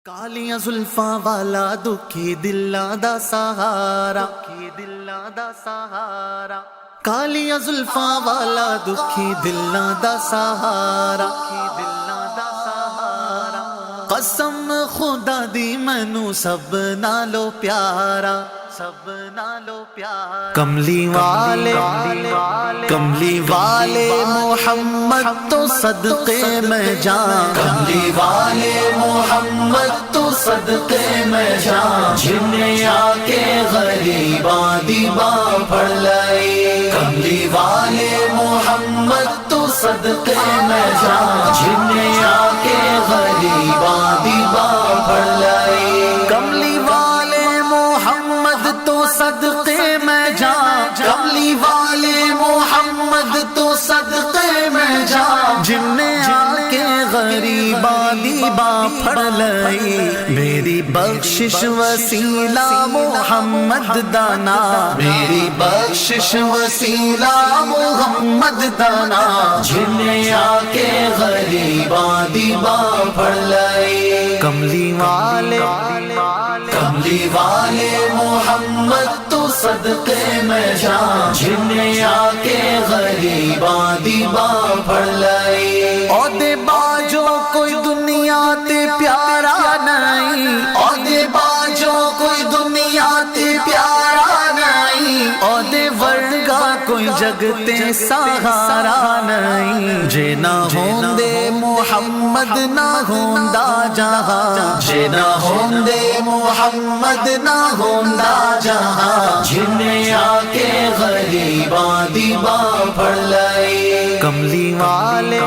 کالیاں زلفاں والا دکھی دلاں دا سہارا، کالیاں زلفاں والا دکھی دلاں دا سہارا، قسم خدا دی مینوں سب نالوں پیارا، کملی والے محمد تو صدقے میں جان، کملی والے محمد تو صدقے میں جان، جنہیں آ کے غریباں دی باں پھڑ لائی، کملی والے محمد تو صدقے میں جان، جنہیں آ کے غریباں دی باں پھڑ لائی، کملی والے محمد تو صدقے میں جان، کملی والے محمد تو صدقے میں جان، جن نے آ کے غریباں دی باں پھڑ لائی، میری بخشش وسیلہ محمد دانا، میری بخشش وسیلہ محمد دانا، جن نے آ کے غریباں دی باں پھڑ لائی، کملی والے محمد تو صدقے میں جان، جن نے آ کے غریباں دی باں پھڑ لائی، عہدے باجو کوئی دنیا تے پیارا نہیں، عہدے باجو کوئی دنیا تے پیارا نہیں، عہدے ورگا کوئی جگ تے سہارا نہیں، جے نہ ہوندے محمد نہ ہوندا جہاں، جے نہ ہوندے محمد نہ ہوندا جہاں، جن نے آ کے غریباں دی باں پھڑ لائی، کملی والے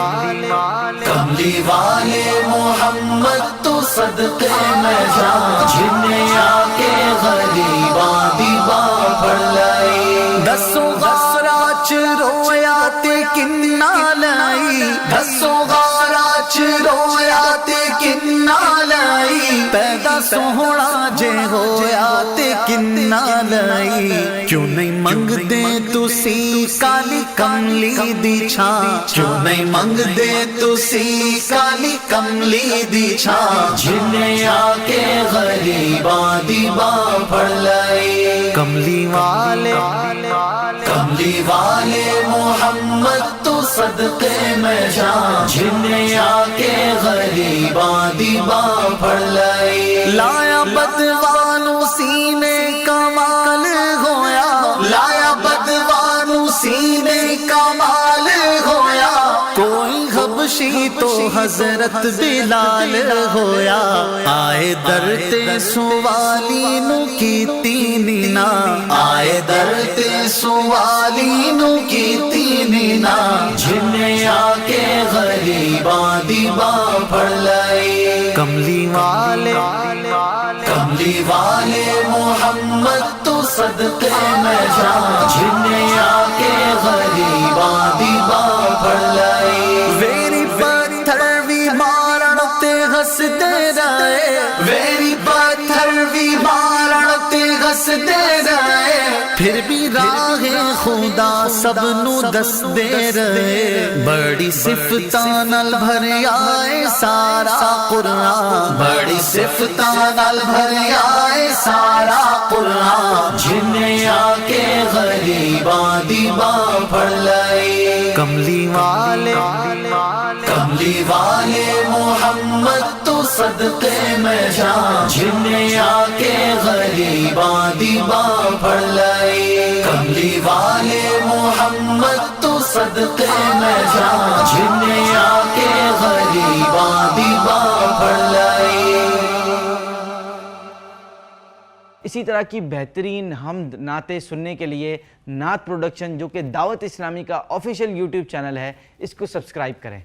محمد تو صدقے میں جان، جن نے آ کے غریباں دی باں پھڑ لائی، دسو غارہ چ رویا تے کنا لائی، دسو غارہ چ رویا تے کنا لائی، پیدا سوہنا جے ہویا تے کنا لائی، کیوں نہیں منگ دے تسی کالی کملی دی چھاں، کیوں نہیں منگ دے تسی کالی کملی دی چھاں، جن نے آ کے غریباں دی باں پھڑ لائی، کملی والے محمد تو صدقے میں جان، جن نے آ کے غریباں دی باں پھڑ لائی، لایا بدوانو سینے کمال ہویا، لایا بدوانو سینے کمال ہویا، کوئی حبشی تو حضرت بلال ہویا، آئے در تے سوالی نو کیتی نینا، آئے در تے سوالی نو کیتی نینا، جن نے آ کے غریباں دی باں پھڑ لائی، کملی والے محمد تو صدقے میں جان، جن نے آ کے غریباں دی باں پھڑ لائی، ویری پتھر بھی مارن تے ہسدے رہے، ویری پتھر بھی مارن تے ہسدے رہے، پھر بھی راہ خدا سب نو دس دے رہے، بڑی صفتاں نال بھریا اے سارا قرآن، بڑی صفتاں نال بھریا اے سارا قرآن، جن نے آ کے غریباں دی باں پھڑ لائی، کملی والے محمد تو صدقے میں جان، جن نے آ کے غریباں دی باں پھڑ لائی، کملی والے محمد تو صدقے میں جان، جن نے آ کے غریباں دی باں پھڑ لائی۔ اسی طرح کی بہترین حمد نعتیں سننے کے لیے نعت پروڈکشن جو کہ دعوت اسلامی کا آفیشیل یوٹیوب چینل ہے، اس کو سبسکرائب کریں۔